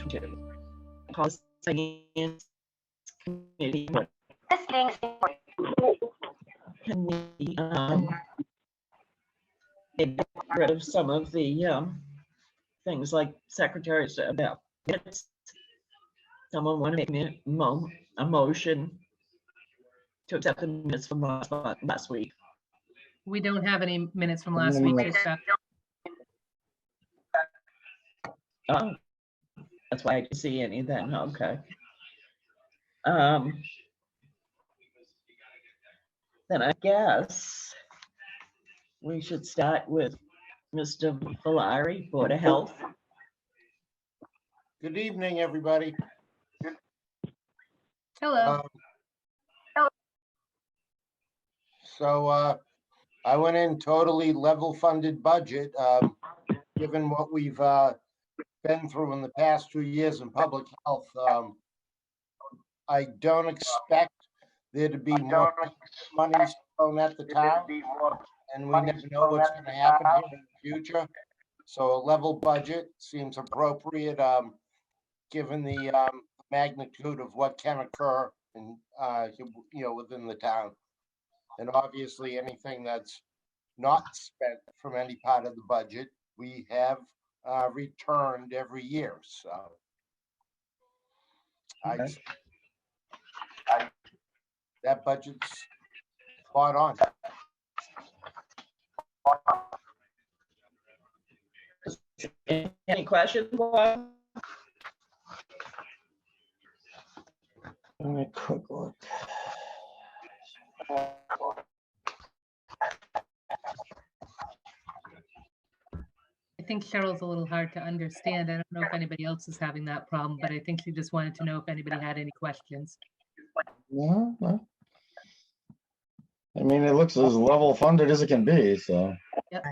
to call the Finance Committee. Can we get rid of some of the things like Secretary said about minutes? Someone want to make a motion to accept the minutes from last week? We don't have any minutes from last week to accept. Oh, that's why I didn't see any then. Okay. Then I guess we should start with Mr. Valari, Board of Health. Good evening, everybody. Hello. So I went in totally level funded budget, given what we've been through in the past 2 years in public health. I don't expect there to be more money thrown at the town, and we never know what's going to happen here in the future. So a level budget seems appropriate, given the magnitude of what can occur in, within the town. And obviously anything that's not spent from any part of the budget, we have returned every year. So that budget's spot on. Any questions, Bob? Let me quick look. I think Cheryl's a little hard to understand. I don't know if anybody else is having that problem, but I think she just wanted to know if anybody had any questions. No. I mean, it looks as level funded as it can be, so Yep.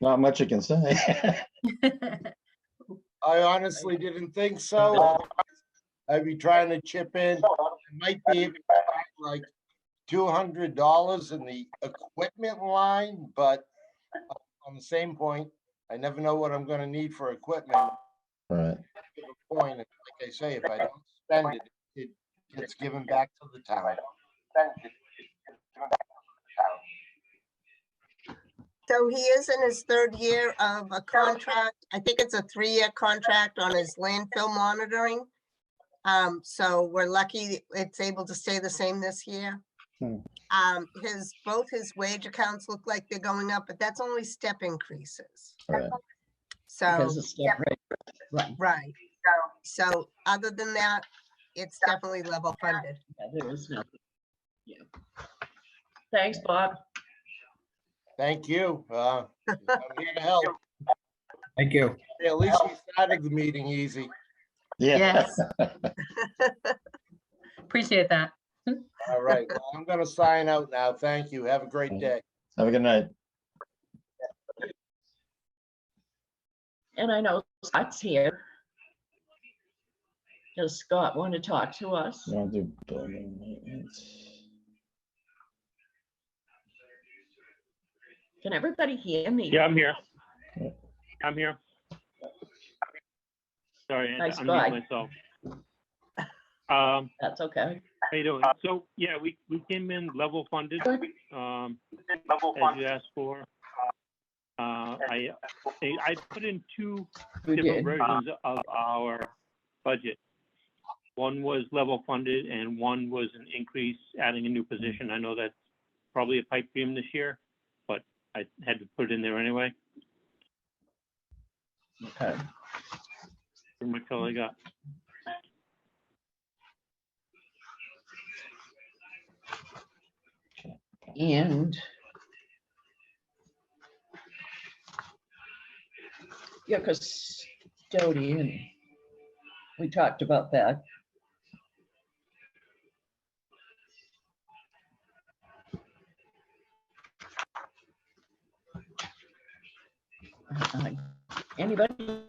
not much you can say. I honestly didn't think so. I'd be trying to chip in. I might be able to find like $200 in the equipment line, but on the same point, I never know what I'm going to need for equipment. Right. Point, like I say, if I don't spend it, it gets given back to the town. So he is in his third year of a contract. I think it's a 3-year contract on his landfill monitoring. So we're lucky it's able to stay the same this year. Both his wage accounts look like they're going up, but that's only step increases. Right. So, Because of step rate. right. So other than that, it's definitely level funded. Yeah, there is nothing. Yeah. Thanks, Bob. Thank you. I'm here to help. Thank you. Yeah, at least we started the meeting easy. Yeah. Yes. Appreciate that. All right. Well, I'm going to sign out now. Thank you. Have a great day. Have a good night. And I know Scott's here. Does Scott want to talk to us? You want to do building maintenance? Can everybody hear me? Yeah, I'm here. Yeah. I'm here. Sorry, Nice I'm try. muting myself. That's okay. How you doing? So yeah, we came in level funded, as you asked for. I put in two We different did. versions of our budget. One was level funded and one was an increase, adding a new position. I know that's probably a pipe dream this year, but I had to put it in there anyway. Okay. Pretty much all I got. And your custodian, we talked about that. Anybody?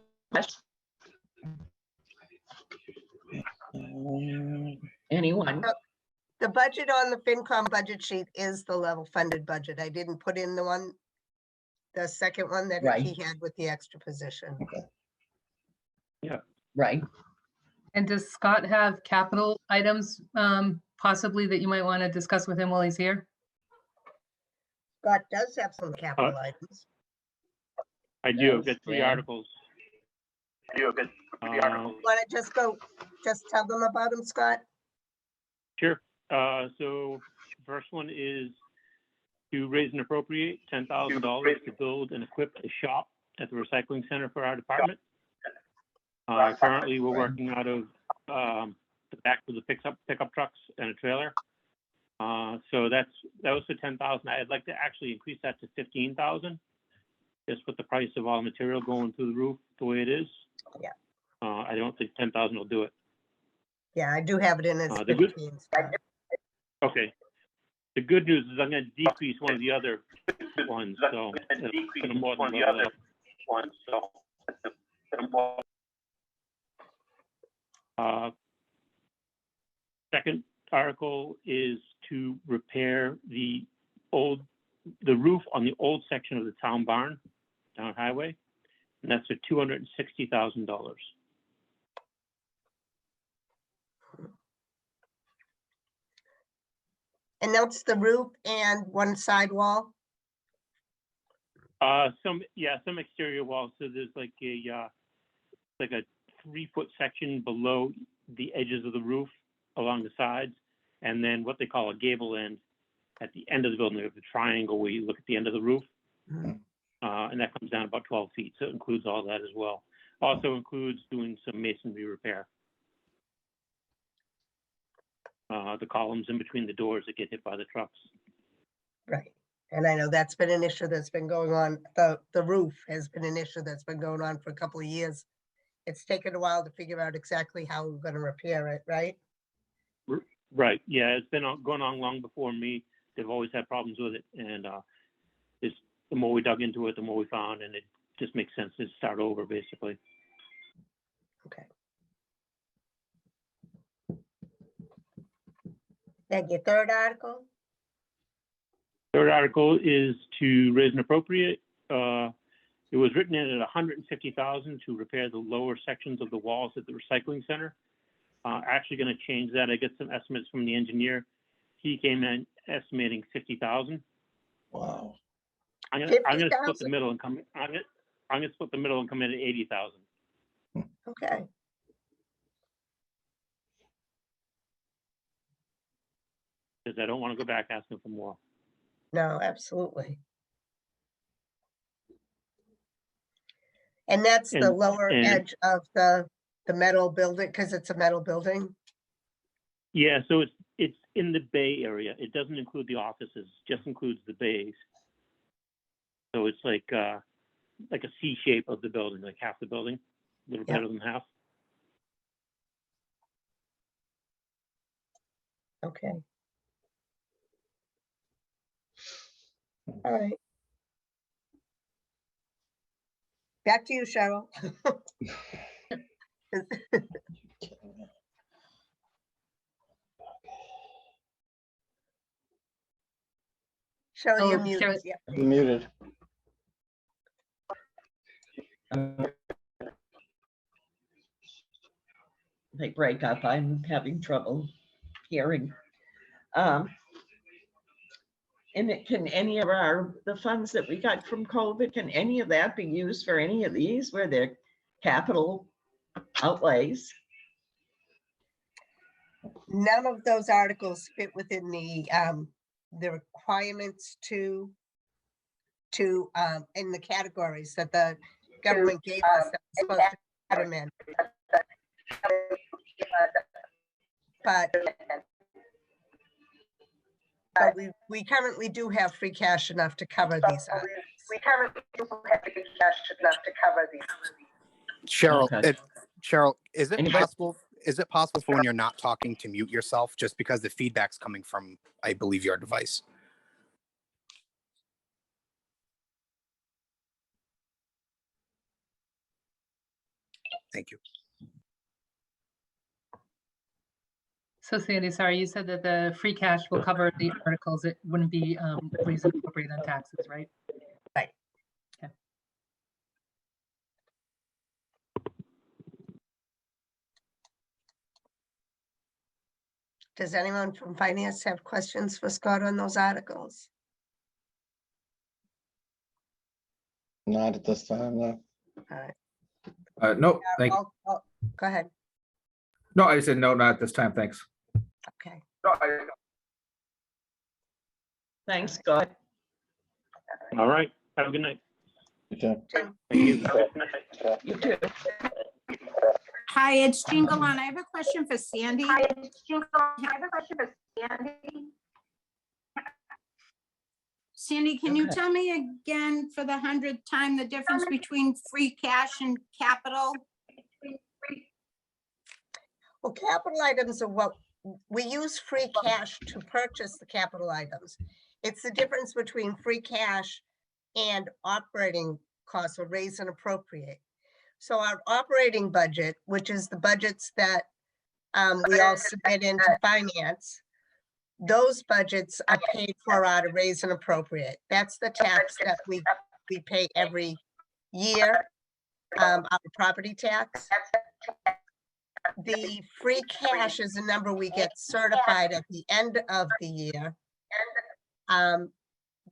Anyone? The budget on the FinCom budget sheet is the level funded budget. I didn't put in the second one that Right. he had with the extra position. Right. And does Scott have capital items possibly that you might want to discuss with him while he's here? Scott does have some capital items. I do, I've Yes, got three yeah. articles. Want to just tell them about them, Scott? Sure. So first one is to raise and appropriate $10,000 to build and equip a shop at the recycling center for our department. Currently, we're working out of the back of the pickup trucks and a trailer. So that was for 10,000. I'd like to actually increase that to 15,000, just with the price of all material going through the roof the way it is. Yeah. I don't think 10,000 will do it. Yeah, I do have it in as The good- 15. Scott. Okay. The good news is I'm going to decrease one of the other ones, so it's going to more than level up. Second article is to repair the roof on the old section of the town barn, town highway, and that's for $260,000. And that's the roof and one sidewall. Some exterior walls. So there's like a 3-foot section below the edges of the roof along the sides, and then what they call a gable end at the end of the building. There's a triangle where you look at the end of the roof, and that comes down about 12 feet. So it includes all that as well. Also includes doing some masonry repair. The columns in between the doors that get hit by the trucks. Right. And I know that's been an issue that's been going on. The roof has been an issue that's been going on for a couple of years. It's taken a while to figure out exactly how we're going to repair it, right? Right. Yeah, it's been going on long before me. They've always had problems with it, and the more we dug into it, the more we found, and it just makes sense to start over, basically. Okay. Thank you. Third article? Third article is to raise and appropriate. It was written in at $150,000 to repair the lower sections of the walls at the recycling center. Actually going to change that. I get some estimates from the engineer. He came in estimating 50,000. Wow. I'm gonna split 50,000? the middle and come. I'm gonna split the middle and come in at 80,000. Okay. Because I don't want to go back asking for more. No, absolutely. And that's the And- lower and- edge of the metal building, because it's a metal building. Yeah, so it's in the bay area. It doesn't include the offices, just includes the bays. So it's like a C shape of the building, like half the building, a little Yeah. better than half. Okay. All right. Back to you, Cheryl. Cheryl, you're Oh, muted. Cheryl. Yeah. Muted. They break up. I'm having trouble hearing. And can any of the funds that we got from COVID, can any of that be used for any of these where they're capital outlays? None of those articles fit within the requirements to in the categories that the government gave us that we're supposed to put them in. But we currently do have free cash enough to cover these. Cheryl, Okay. Cheryl, is it Anybody- possible? Is it possible for when you're not talking to mute yourself, just because the feedback's coming from, I believe, your device? Thank you. So Sandy, sorry, you said that the free cash will cover the articles. It wouldn't be raised and appropriate on taxes, right? Right. Okay. Does anyone from finance have questions for Scott on those articles? Not at this time, no. All right. No, thank you. Go ahead. No, I said no, not at this time, thanks. Okay. Thanks, Scott. All right. Have a good night. Okay. Jim? Thank you. You too. Hi, it's Jean Gallant. I have a question for Sandy. Sandy, can you Okay. tell me again for the 100th time the difference between free cash and capital? Well, capital items are what, we use free cash to purchase the capital items. It's the difference between free cash and operating costs or raise and appropriate. So our operating budget, which is the budgets that we all submit into finance, those budgets are paid for out of raise and appropriate. That's the tax that we pay every year, our property tax. The free cash is a number we get certified at the end of the year.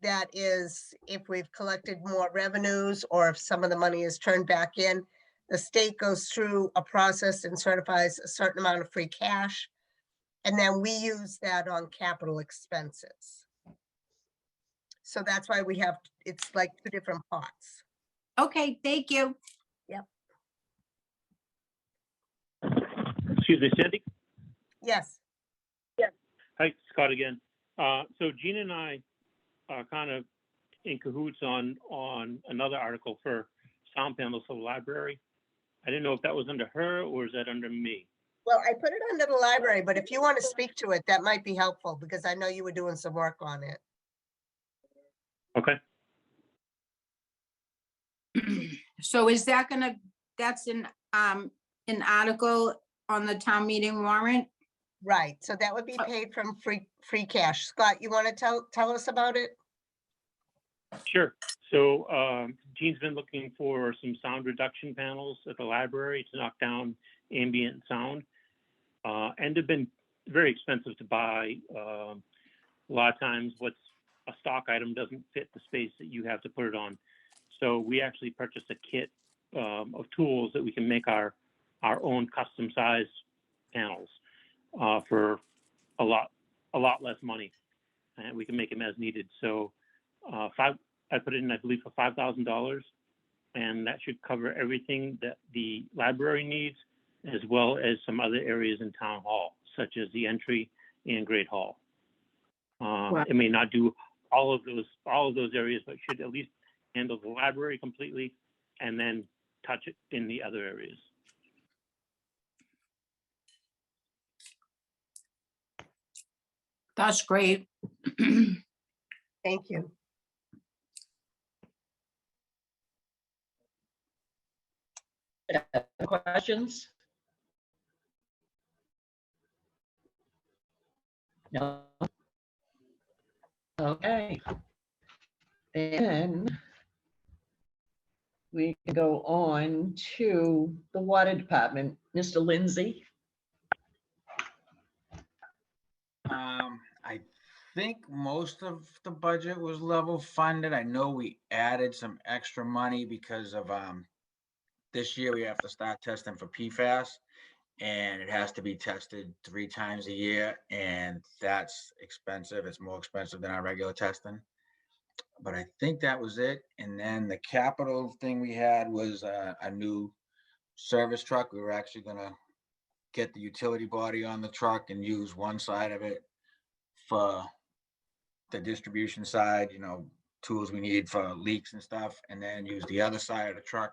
That is if we've collected more revenues or if some of the money is turned back in. The state goes through a process and certifies a certain amount of free cash. And then we use that on capital expenses. So that's why we have, it's like two different pots. Okay, thank you. Excuse me, Sandy? Yes. Hi, Scott again. So Gina and I are kind of in cahoots on another article for sound panels for the library. I didn't know if that was under her or is that under me? Well, I put it under the library, but if you want to speak to it, that might be helpful because I know you were doing some work on it. Okay. So is that gonna, that's an article on the town meeting warrant? Right. So that would be paid from free cash. Scott, you want to tell us about it? Sure. So Jean's been looking for some sound reduction panels at the library to knock down ambient sound. And they've been very expensive to buy. A lot of times what's a stock item doesn't fit the space that you have to put it on. So we actually purchased a kit of tools that we can make our own custom size panels for a lot less money, and we can make them as needed. So I put it in, I believe, for $5,000, and that should cover everything that the library needs, as well as some other areas in town hall, such as the entry and great hall. It may not do all of those areas, but should at least handle the library completely, and then touch it in the other areas. That's great. Thank you. Questions? No. Okay. Then we can go on to the water department. Mr. Lindsay. I think most of the budget was level funded. I know we added some extra money because of this year we have to start testing for PFAS, and it has to be tested 3 times a year, and that's expensive. It's more expensive than our regular testing. But I think that was it. And then the capital thing we had was a new service truck. We were actually gonna get the utility body on the truck and use one side of it for the distribution side, tools we need for leaks and stuff, and then use the other side of the truck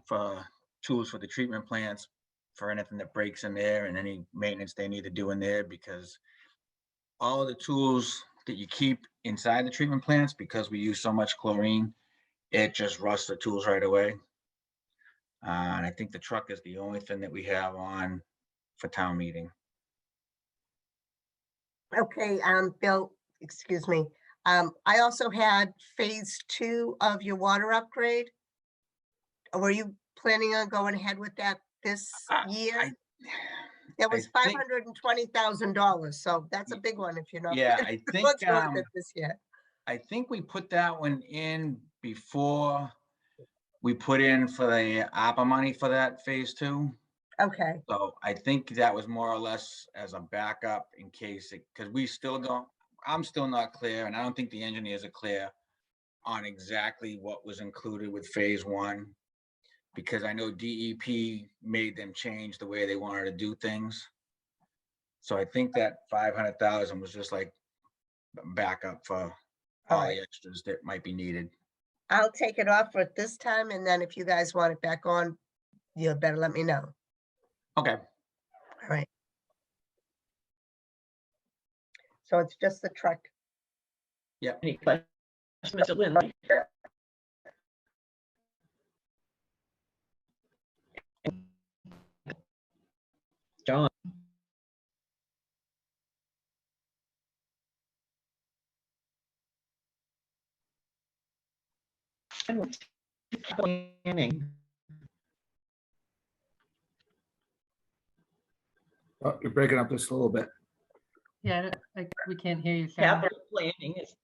for tools for the treatment plants, for anything that breaks in there and any maintenance they need to do in there, because all of the tools that you keep inside the treatment plants, because we use so much chlorine, it just rusts the tools right away. And I think the truck is the only thing that we have on for town meeting. Okay, Bill, excuse me. I also had phase 2 of your water upgrade. Were you planning on going ahead with that this year? That was I think- $520,000, so that's a big one if you're not. Yeah, I think, What's wrong with it this year? I think we put that one in before we put in for the ARPA money for that phase 2. Okay, So I think that was more or less as a backup in case it, because we still don't, I'm still not clear, and I don't think the engineers are clear on exactly what was included with phase 1. Because I know DEP made them change the way they wanted to do things. So I think that 500,000 was just like backup for all right. the extras that might be needed. I'll take it off for this time, and then if you guys want it back on, you better let me know. Okay, All right. So it's just the truck. Any questions, Mr. Lindley? John? Planning. Oh, you're breaking up just a little bit. Yeah, we can't hear you, Sharon. Capital planning is,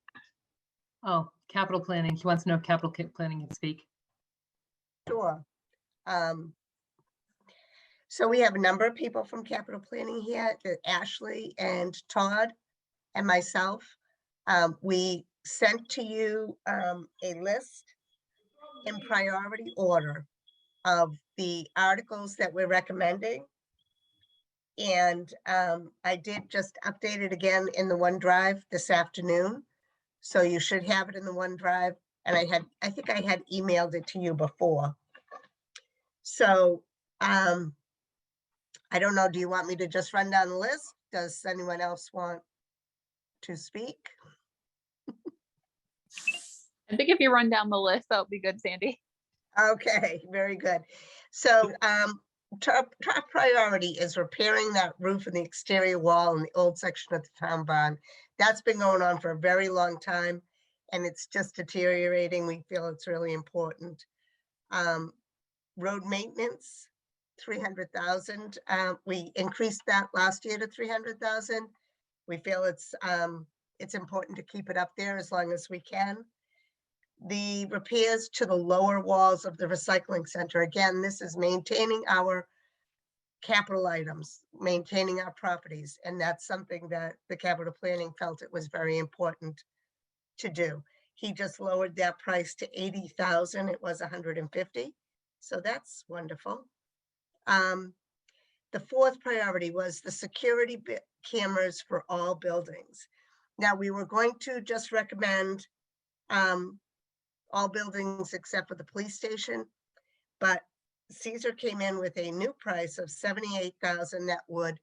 Oh, capital planning. She wants to know if capital planning can speak. Sure. So we have a number of people from capital planning here, Ashley and Todd and myself. We sent to you a list in priority order of the articles that we're recommending. And I did just update it again in the OneDrive this afternoon. So you should have it in the OneDrive. And I think I had emailed it to you before. So I don't know, do you want me to just run down the list? Does anyone else want to speak? I think if you run down the list, that'll be good, Sandy. Okay, very good. So top priority is repairing that roof and the exterior wall in the old section of the town barn. That's been going on for a very long time and it's just deteriorating. We feel it's really important. Road maintenance, 300,000. We increased that last year to 300,000. We feel it's important to keep it up there as long as we can. The repairs to the lower walls of the recycling center. Again, this is maintaining our capital items, maintaining our properties. And that's something that the capital planning felt it was very important to do. He just lowered that price to 80,000. It was 150. So that's wonderful. The fourth priority was the security cameras for all buildings. Now we were going to just recommend all buildings except for the police station, but Caesar came in with a new price of 78,000 that would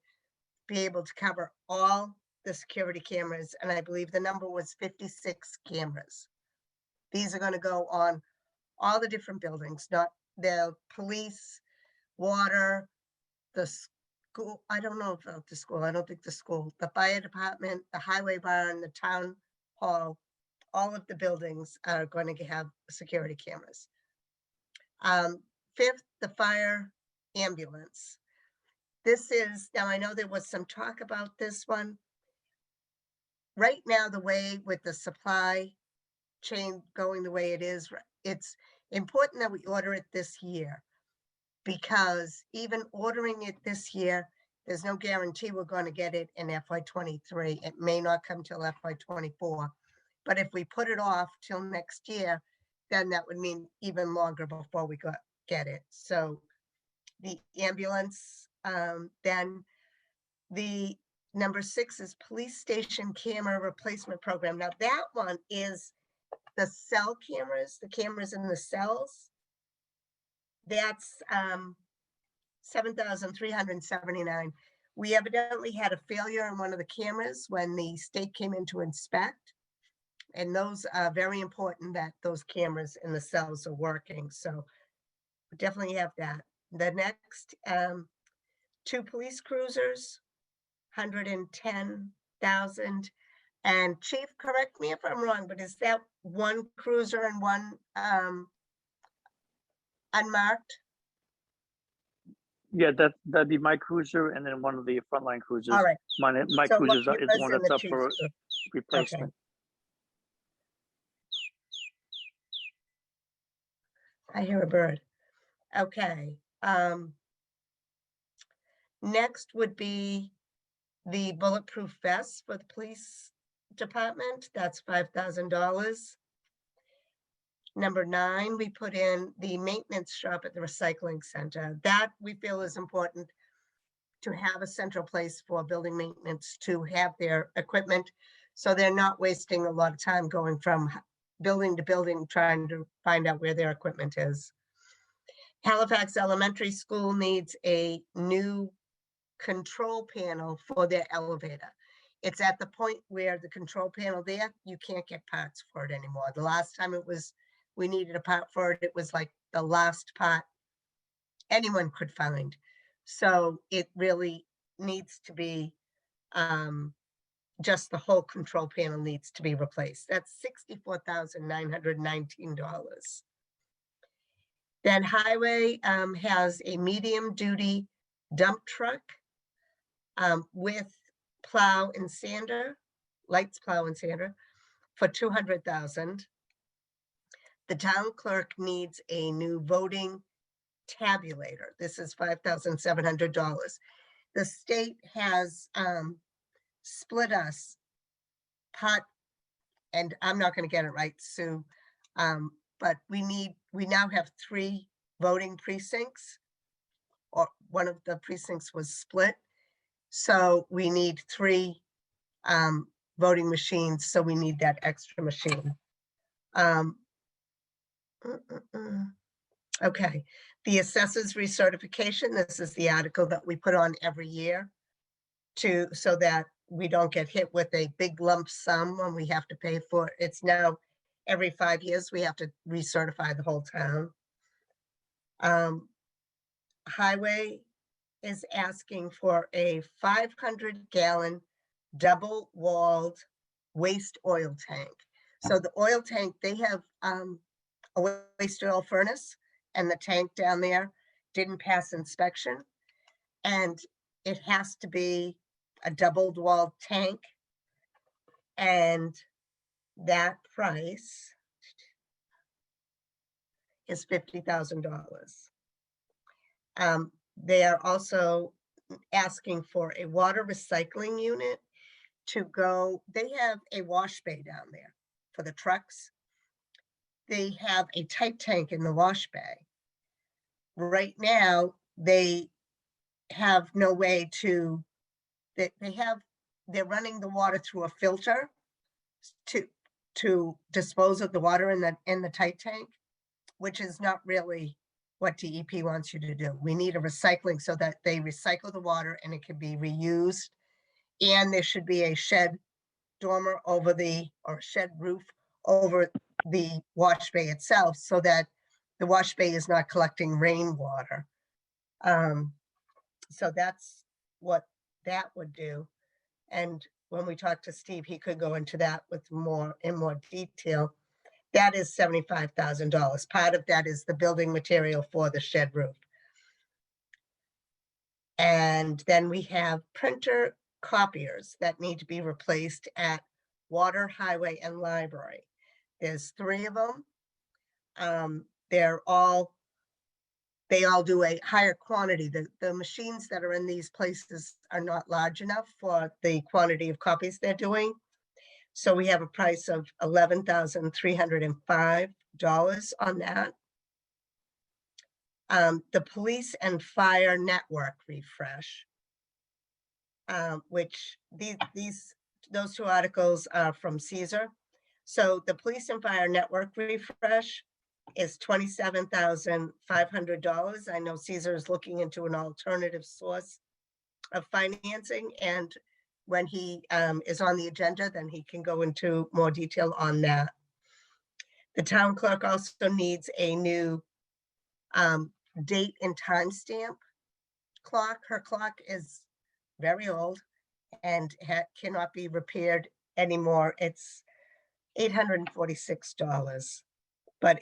be able to cover all the security cameras. And I believe the number was 56 cameras. These are going to go on all the different buildings, not the police, water, the school. I don't know about the school. I don't think the school, the fire department, the highway barn, the town hall, all of the buildings are going to have security cameras. Fifth, the fire ambulance. This is, now I know there was some talk about this one. Right now, the way with the supply chain going the way it is, it's important that we order it this year, because even ordering it this year, there's no guarantee we're going to get it in FY23. It may not come till FY24. But if we put it off till next year, then that would mean even longer before we get it. So the ambulance, then the number 6 is police station camera replacement program. Now that one is the cell cameras, the cameras in the cells. That's 7,379. We evidently had a failure in one of the cameras when the state came in to inspect. And those are very important that those cameras in the cells are working. So we definitely have that. The next, 2 police cruisers, 110,000. And Chief, correct me if I'm wrong, but is that 1 cruiser and 1 unmarked? Yeah, that'd be my cruiser and then one of the frontline cruisers. All right. My So cruiser is Lucky the was one in that's the up for chief's group. replacement. I hear a bird. Okay. Next would be the bulletproof vest for the police department. That's $5,000. Number 9, we put in the maintenance shop at the recycling center. That we feel is important to have a central place for building maintenance to have their equipment. So they're not wasting a lot of time going from building to building, trying to find out where their equipment is. Halifax Elementary School needs a new control panel for their elevator. It's at the point where the control panel there, you can't get parts for it anymore. The last time we needed a part for it, it was like the last part anyone could find. So it really needs to be, just the whole control panel needs to be replaced. That's $64,919. Then Highway has a medium duty dump truck with plow and sander, lights, plow and sander for $200,000. The town clerk needs a new voting tabulator. This is $5,700. The state has split us pot, and I'm not going to get it right, Sue, but we now have 3 voting precincts, or one of the precincts was split. So we need 3 voting machines. So we need that extra machine. Okay, the assessors recertification. This is the article that we put on every year so that we don't get hit with a big lump sum when we have to pay for it. It's now every 5 years we have to recertify the whole town. Highway is asking for a 500-gallon double-walled waste oil tank. So the oil tank, they have a waste oil furnace, and the tank down there didn't pass inspection. And it has to be a double-walled tank. And that price is $50,000. They are also asking for a water recycling unit to go. They have a wash bay down there for the trucks. They have a tight tank in the wash bay. Right now, they have no way to, they're running the water through a filter to dispose of the water in the tight tank, which is not really what DEP wants you to do. We need a recycling so that they recycle the water and it can be reused. And there should be a shed dormer or shed roof over the wash bay itself so that the wash bay is not collecting rainwater. So that's what that would do. And when we talk to Steve, he could go into that in more detail. That is $75,000. Part of that is the building material for the shed roof. And then we have printer copiers that need to be replaced at Water, Highway, and Library. There's 3 of them. They all do a higher quantity. The machines that are in these places are not large enough for the quantity of copies they're doing. So we have a price of $11,305 on that. The police and fire network refresh, which those 2 articles are from Caesar. So the police and fire network refresh is $27,500. I know Caesar is looking into an alternative source of financing, and when he is on the agenda, then he can go into more detail on that. The town clerk also needs a new date and timestamp clock. Her clock is very old and cannot be repaired anymore. It's $846, but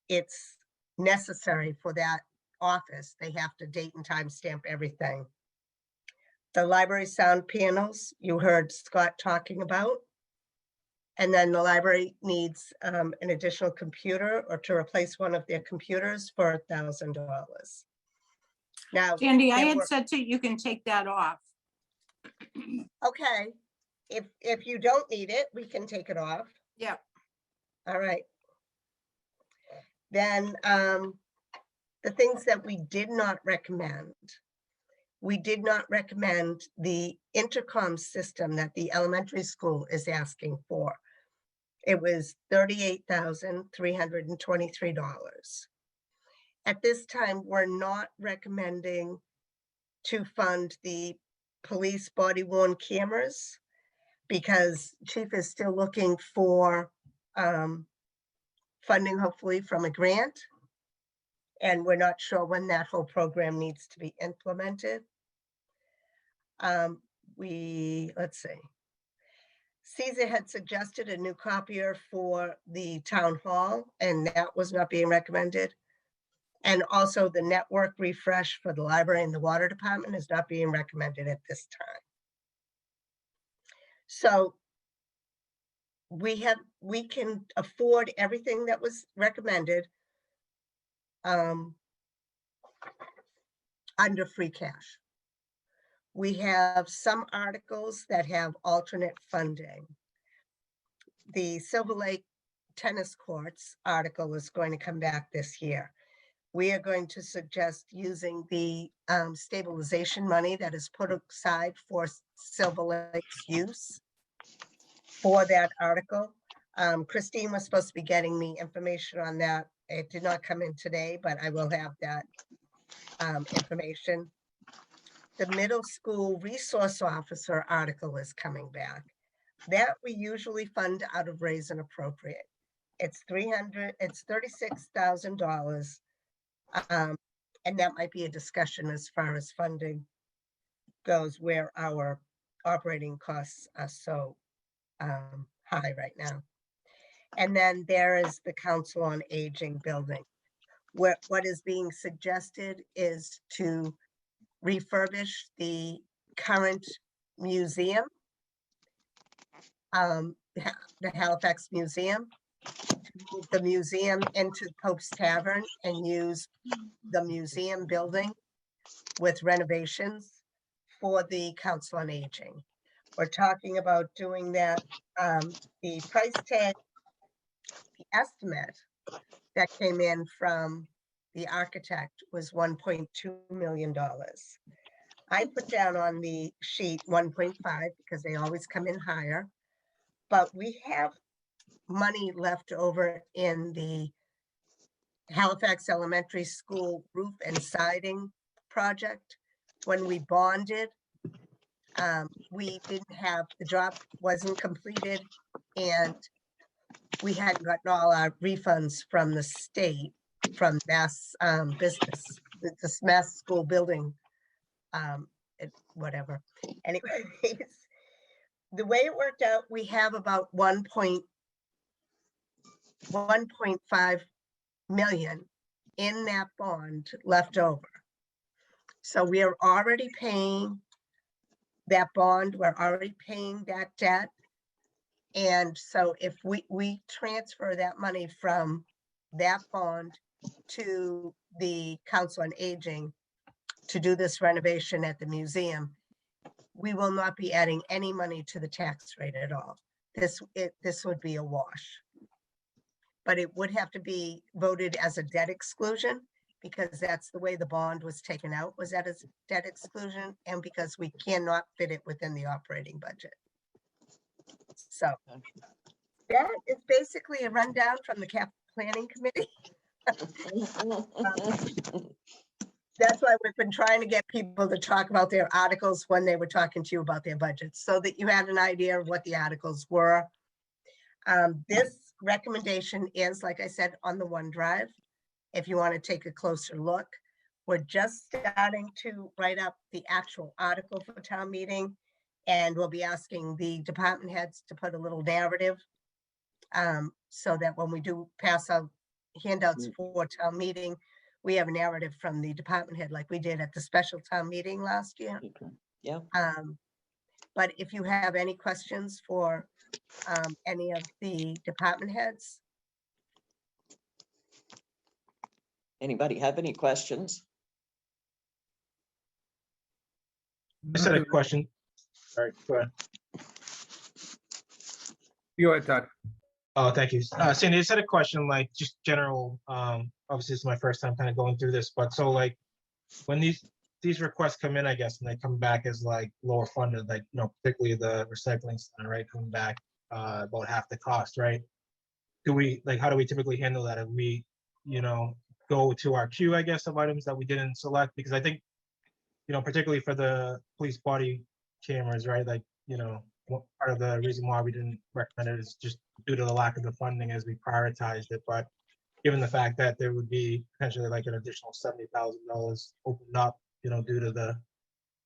it's necessary for that office. They have to date and time stamp everything. The library sound panels, you heard Scott talking about. And then the library needs an additional computer or to replace one of their computers for $1,000. Now. Sandy, I there had were- said to you can take that off. Okay, if you don't need it, we can take it off. Yep. All right. Then the things that we did not recommend. We did not recommend the intercom system that the elementary school is asking for. It was $38,323. At this time, we're not recommending to fund the police body worn cameras because Chief is still looking for funding, hopefully from a grant. And we're not sure when that whole program needs to be implemented. Let's see. Caesar had suggested a new copier for the town hall, and that was not being recommended. And also the network refresh for the library and the water department is not being recommended at this time. So we can afford everything that was recommended under free cash. We have some articles that have alternate funding. The Silver Lake tennis courts article is going to come back this year. We are going to suggest using the stabilization money that is put aside for Silver Lake's use for that article. Christine was supposed to be getting me information on that. It did not come in today, but I will have that information. The middle school resource officer article is coming back. That we usually fund out of raise and appropriate. It's $36,000. And that might be a discussion as far as funding goes, where our operating costs are so high right now. And then there is the Council on Aging building. What is being suggested is to refurbish the current museum, the Halifax Museum, to move the museum into Pope's Tavern and use the museum building with renovations for the Council on Aging. We're talking about doing that. The price tag, the estimate that came in from the architect was $1.2 million. I put down on the sheet 1.5 because they always come in higher, but we have money left over in the Halifax Elementary School roof and siding project. When we bonded, we didn't have, the job wasn't completed and we hadn't gotten all our refunds from the state, from Mass Business, this Mass School Building, whatever. Anyways, the way it worked out, we have about 1.5 million in that bond left over. So we are already paying that bond, we're already paying that debt. And so if we transfer that money from that bond to the Council on Aging to do this renovation at the museum, we will not be adding any money to the tax rate at all. This would be a wash. But it would have to be voted as a debt exclusion because that's the way the bond was taken out, was that as debt exclusion, and because we cannot fit it within the operating budget. So that is basically a rundown from the Cap Planning Committee. That's why we've been trying to get people to talk about their articles when they were talking to you about their budgets, so that you had an idea of what the articles were. This recommendation is, like I said, on the OneDrive. If you want to take a closer look, we're just starting to write up the actual article for town meeting, and we'll be asking the department heads to put a little narrative so that when we do pass out handouts for town meeting, we have a narrative from the department head like we did at the special town meeting last year. Okay. Yeah. But if you have any questions for any of the department heads, Anybody have any questions? I just had a question. All right, go ahead. Go ahead, Todd. Oh, thank you. Sandy, I just had a question, like just general, obviously it's my first time kind of going through this, but so like when these requests come in, I guess, and they come back as like lower funded, like, you know, particularly the recycling center, right, coming back about half the cost, right? Do we, like, how do we typically handle that? If we, you know, go to our queue, I guess, of items that we didn't select? Because I think, you know, particularly for the police body cameras, right? Like, you know, part of the reason why we didn't recommend it is just due to the lack of the funding as we prioritized it. But given the fact that there would be potentially like an additional $70,000 opened up, you know, due to the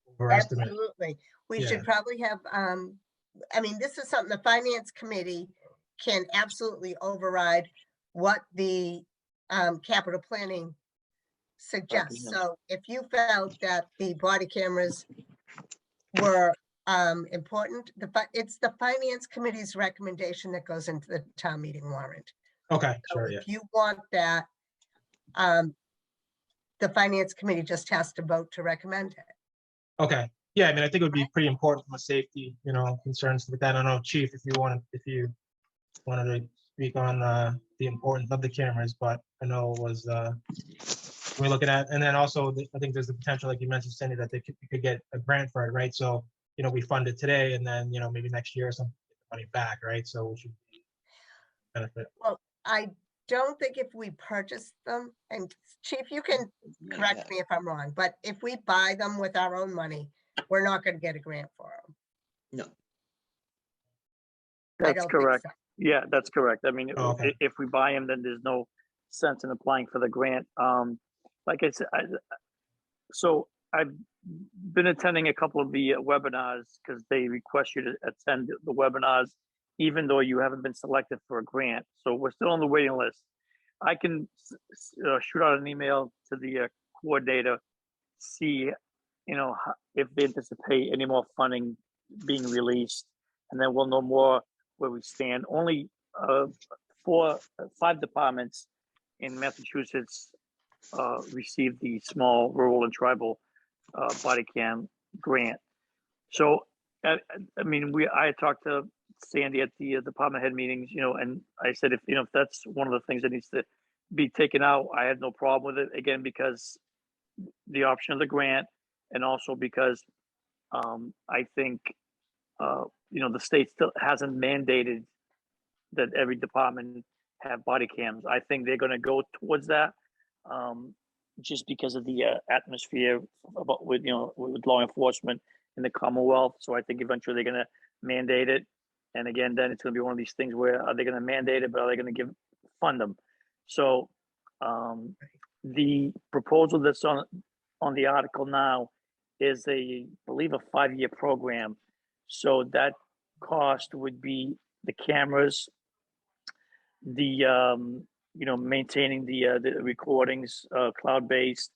overestimate. absolutely. We Yeah. should probably have, I mean, this is something the finance committee can absolutely override what the capital planning suggests. So if you felt that the body cameras were important, it's the finance committee's recommendation that goes into the town meeting warrant. Okay, So sure, yeah. if you want that, the finance committee just has to vote to recommend it. Okay. Yeah, I mean, I think it would be pretty important from a safety, you know, concerns with that. I don't know, Chief, if you wanted to speak on the importance of the cameras, but I know it was we're looking at, and then also I think there's the potential, like you mentioned, Cindy, that you could get a grant for it, right? So, you know, we fund it today, and then, you know, maybe next year or something, get the money back, right? So we should benefit. Well, I don't think if we purchase them, and Chief, you can correct me if I'm wrong, but if we buy them with our own money, we're not going to get a grant for them. No. That's don't think correct. so. Yeah, that's correct. I mean, Oh, okay. if we buy them, then there's no sense in applying for the grant. Like I said, so I've been attending a couple of the webinars because they request you to attend the webinars, even though you haven't been selected for a grant. So we're still on the waiting list. I can shoot out an email to the coordinator, see, you know, if they anticipate any more funding being released, and then we'll know more where we stand. Only 5 departments in Massachusetts received the small rural and tribal body cam grant. So, I mean, I talked to Sandy at the department head meetings, you know, and I said, if that's one of the things that needs to be taken out, I had no problem with it. Again, because the option of the grant, and also because I think, you know, the state still hasn't mandated that every department have body cams. I think they're going to go towards that, just because of the atmosphere about with law enforcement in the Commonwealth. So I think eventually they're going to mandate it. And again, then it's going to be one of these things where are they going to mandate it, but are they going to fund them? So the proposal that's on the article now is I believe a 5-year program. So that cost would be the cameras, the maintaining the recordings, cloud-based,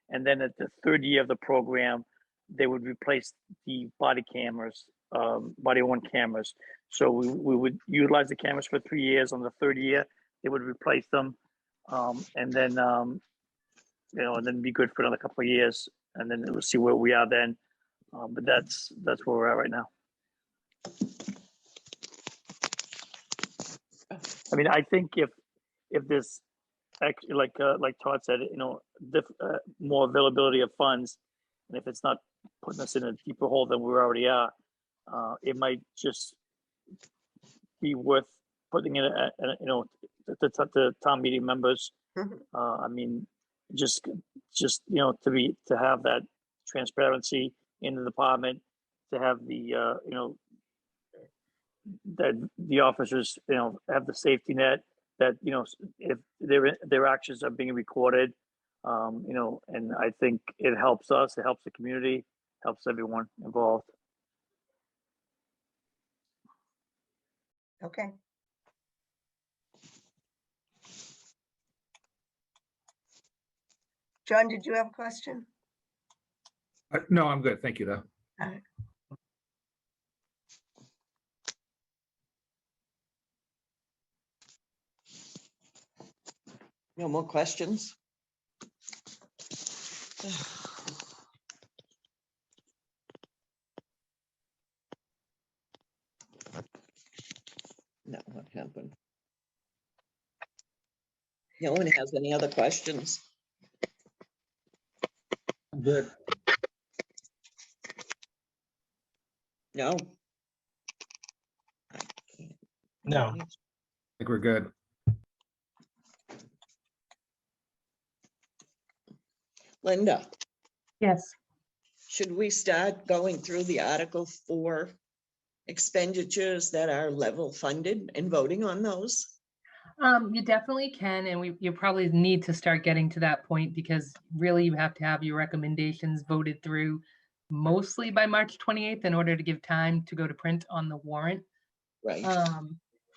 and then at the 3rd year of the program, they would replace the body cameras, body-worn cameras. So we would utilize the cameras for 3 years. On the 3rd year, they would replace them, and then and then be good for another couple of years, and then we'll see where we are then. But that's where we're at right now. I mean, I think if there's actually, like Todd said, you know, more availability of funds, and if it's not putting us in a deeper hole than we already are, it might just be worth putting in the town meeting members. I mean, just to have that transparency in the department, to have the that the officers have the safety net, that if their actions are being recorded, and I think it helps us, it helps the community, helps everyone involved. Okay. John, did you have a question? No, I'm good. Thank you, though. All right. No more questions? No, what happened? No one has any other questions? I'm good. No? No. I think we're good. Linda, Yes. should we start going through the Article 4 expenditures that are level funded and voting on those? You definitely can, and you probably need to start getting to that point because really you have to have your recommendations voted through mostly by March 28th in order to give time to go to print on the warrant. Right.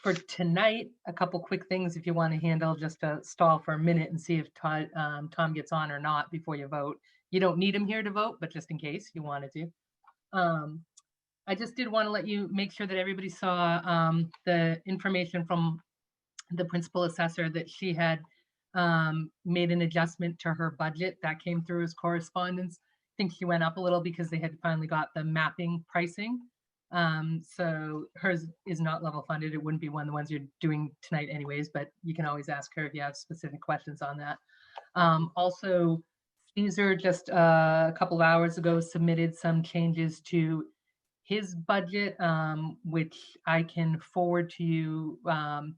For tonight, a couple quick things if you want to handle, just to stall for a minute and see if Tom gets on or not before you vote. You don't need him here to vote, but just in case you wanted to. I just did want to let you make sure that everybody saw the information from the principal assessor that she had made an adjustment to her budget that came through as correspondence. I think she went up a little because they had finally got the mapping pricing. So hers is not level funded. It wouldn't be one of the ones you're doing tonight anyways, but you can always ask her if you have specific questions on that. Also, Caesar just a couple of hours ago submitted some changes to his budget, which I can forward to you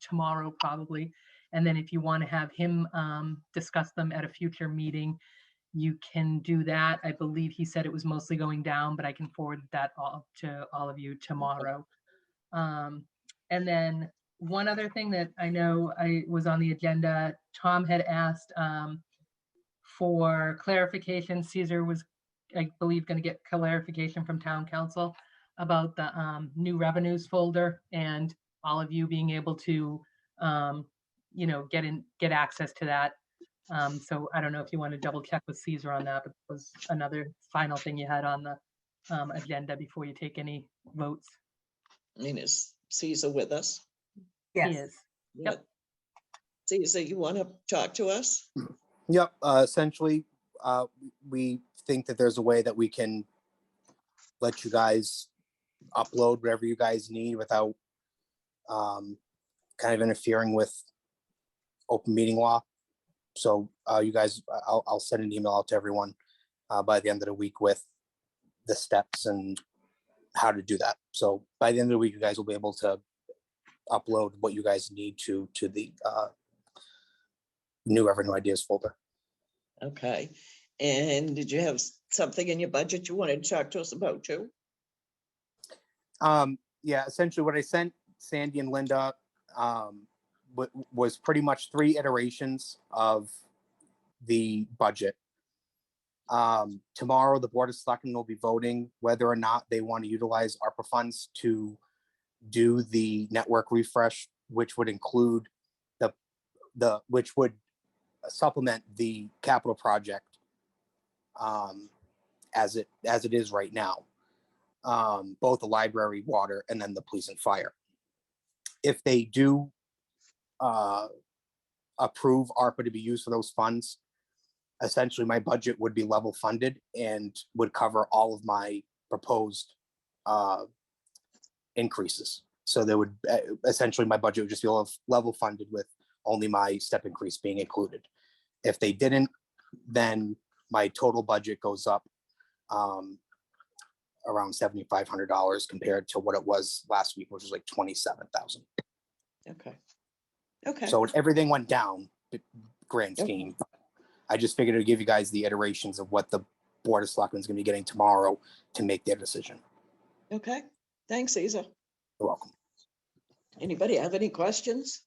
tomorrow probably. And then if you want to have him discuss them at a future meeting, you can do that. I believe he said it was mostly going down, but I can forward that all to all of you tomorrow. And then one other thing that I know I was on the agenda, Tom had asked for clarification. Caesar was, I believe, going to get clarification from town council about the new revenues folder and all of you being able to, get access to that. So I don't know if you want to double check with Caesar on that, but it was another final thing you had on the agenda before you take any votes. I mean, is Caesar with us? He is. Yep. Caesar, you want to talk to us? Yep. Essentially, we think that there's a way that we can let you guys upload whatever you guys need without kind of interfering with open meeting law. So you guys, I'll send an email out to everyone by the end of the week with the steps and how to do that. So by the end of the week, you guys will be able to upload what you guys need to the new revenue ideas folder. Okay. And did you have something in your budget you wanted to talk to us about too? Yeah, essentially what I sent Sandy and Linda was pretty much 3 iterations of the budget. Tomorrow, the Board of Selectmen will be voting whether or not they want to utilize ARPA funds to do the network refresh, which would include which would supplement the capital project as it is right now. Both the library, water, and then the police and fire. If they do approve ARPA to be used for those funds, essentially my budget would be level funded and would cover all of my proposed increases. So there would essentially my budget would just be level funded with only my step increase being included. If they didn't, then my total budget goes up around $7,500 compared to what it was last week, which was like $27,000. Okay. Okay. So everything went down, grand scheme. I just figured to give you guys the iterations of what the Board of Selectmen is going to be getting tomorrow to make their decision. Okay. Thanks, Caesar. You're welcome. Anybody have any questions?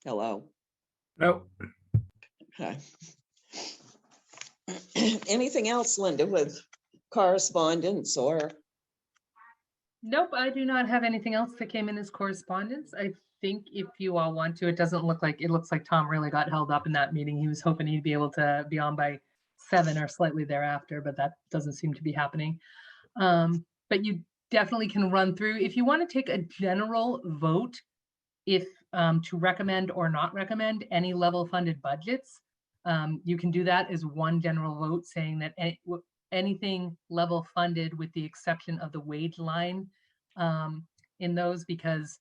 Hello. No. Okay. Anything else, Linda, with correspondence or? Nope, I do not have anything else that came in as correspondence. I think if you all want to, it doesn't look like, it looks like Tom really got held up in that meeting. He was hoping he'd be able to be on by 7 or slightly thereafter, but that doesn't seem to be happening. But you definitely can run through, if you want to take a general vote, if to recommend or not recommend any level funded budgets, you can do that as one general vote saying that anything level funded with the exception of the wage line in those, because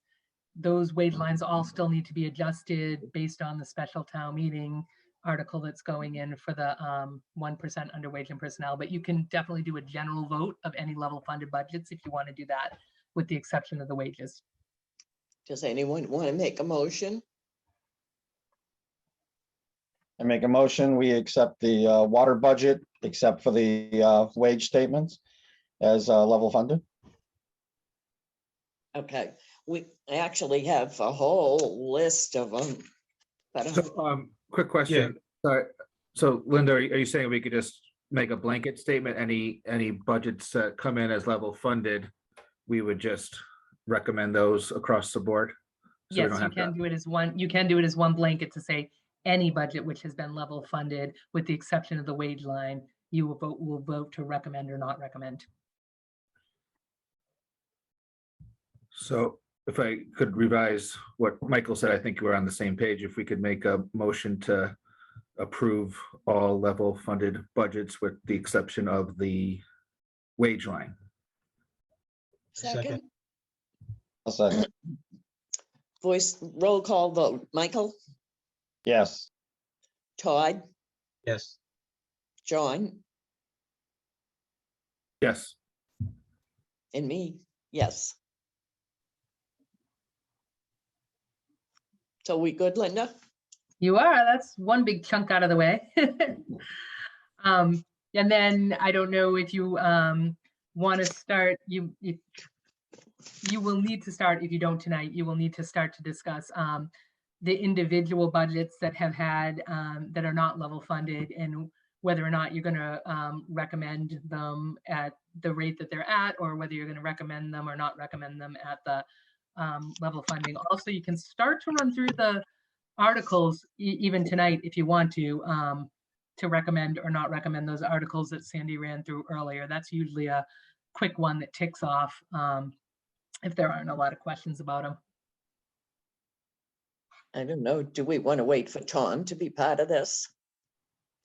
those wage lines all still need to be adjusted based on the special town meeting article that's going in for the 1% under wage and personnel. But you can definitely do a general vote of any level funded budgets if you want to do that, with the exception of the wages. Does anyone want to make a motion? I make a motion, we accept the water budget, except for the wage statements as level funded. Okay, we actually have a whole list of them. But So, quick question. Sorry. So Linda, are you saying we could just make a blanket statement? Any budgets that come in as level funded, we would just recommend those across the board? So we Yes, don't you have can to- do it as one, you can do it as one blanket to say any budget which has been level funded with the exception of the wage line, you will vote to recommend or not recommend. So if I could revise what Michael said, I think we're on the same page. If we could make a motion to approve all level funded budgets with the exception of the wage line. second, I'll second. voice roll call vote. Michael, Yes. Todd, Yes. John, Yes. and me, yes. So we good, Linda? You are, that's one big chunk out of the way. And then I don't know if you want to start, you will need to start, if you don't tonight, you will need to start to discuss the individual budgets that have had, that are not level funded, and whether or not you're going to recommend them at the rate that they're at, or whether you're going to recommend them or not recommend them at the level funding. Also, you can start to run through the articles even tonight if you want to recommend or not recommend those articles that Sandy ran through earlier. That's usually a quick one that ticks off if there aren't a lot of questions about them. I don't know. Do we want to wait for Tom to be part of this?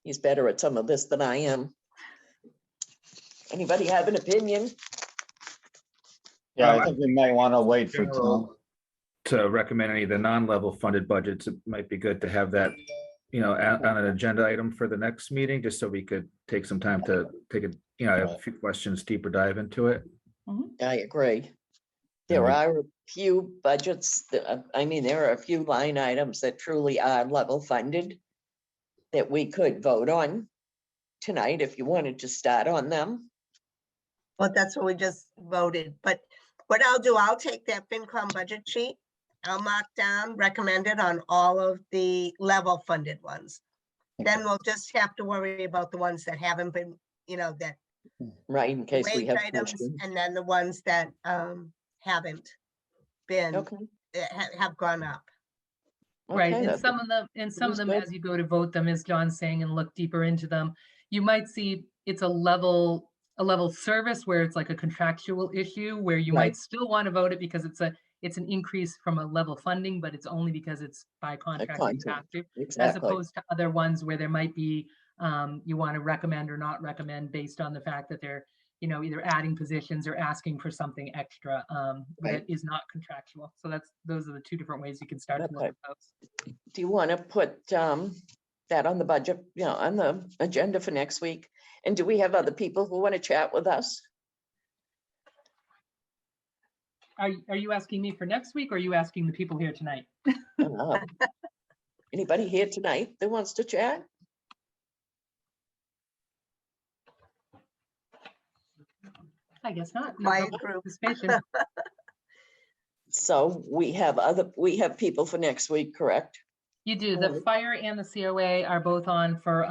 He's better at some of this than I am. Anybody have an opinion? Yeah, I think we might want to wait for Tom. General, to recommend any of the non-level funded budgets, it might be good to have that, on an agenda item for the next meeting, just so we could take some time to take a few questions, deeper dive into it. I agree. There are a few budgets, there are a few line items that truly are level funded that we could vote on tonight if you wanted to start on them. Well, that's what we just voted, but what I'll do, I'll take that FinCom budget sheet. I'll mark down recommended on all of the level funded ones. Then we'll just have to worry about the ones that haven't been, that Right, in case we wage have items, questions. and then the ones that haven't been, Okay. have gone up. Right, Okay, and that's- some of them, good. as you go to vote them, as John's saying, and look deeper into them, you might see it's a level service where it's like a contractual issue where you Right. might still want to vote it because it's an increase from a level funding, but it's only because it's by contract you contract, have to, as exactly. opposed to other ones where there might be you want to recommend or not recommend based on the fact that they're either adding positions or asking for something extra Right. that is not contractual. So those are the two different ways you can start to look Okay. at those. Do you want to put that on the budget, on the agenda for next week? And do we have other people who want to chat with us? Are you asking me for next week, or are you asking the people here tonight? Anybody here tonight that wants to chat? I guess not. No Quiet public group. participation. So we have people for next week, correct? You do. The fire and the COA are both on for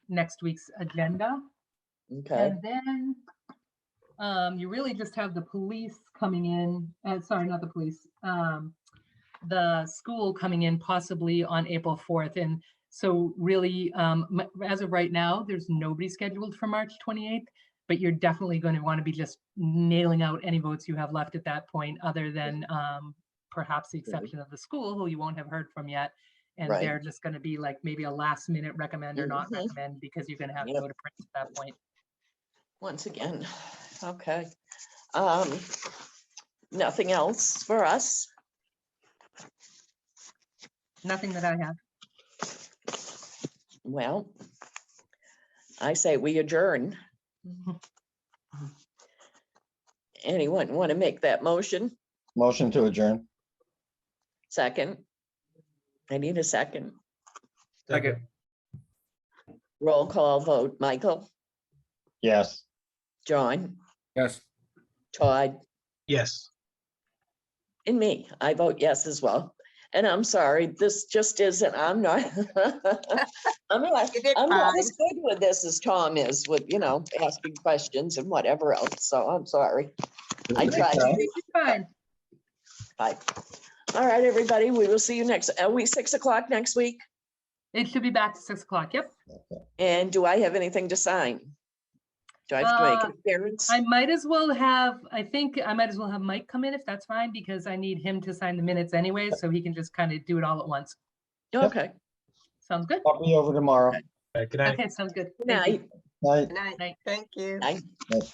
next week's agenda. Okay, And then you really just have the police coming in. Sorry, not the police. the school coming in possibly on April 4th. And so really, as of right now, there's nobody scheduled for March 28th, but you're definitely going to want to be just nailing out any votes you have left at that point, other than perhaps the exception of the school, who you won't have heard from yet. And Right. they're just going to be like maybe a last minute recommend or not Mhm. recommend, because you're going to have to Yep. go to print at that point. Once again, okay. Nothing else for us? Nothing that I have. Well, I say we adjourn. Anyone want to make that motion? Motion to adjourn. Second? I need a second. Second. Roll call vote. Michael, Yes. John, Yes. Todd, Yes. and me. I vote yes as well. And I'm sorry, this just isn't, I'm not, I'm not, You did I'm not fine. as good with this as Tom is with, asking questions and whatever else. So I'm sorry. I tried. Fine. Bye. All right, everybody, we will see you are we 6 o'clock next week? It should be back to 6 o'clock. Yep. And do I have anything to sign? Do I have to make an appearance? I might as well have, I think I might as well have Mike come in if that's fine, because I need him to sign the minutes anyway, so he can just kind of do it all at once. Okay. Sounds good? I'll be over tomorrow. Good night. Okay, sounds good. Good Thank you. night. Night. Night. Thank you. Night. Night.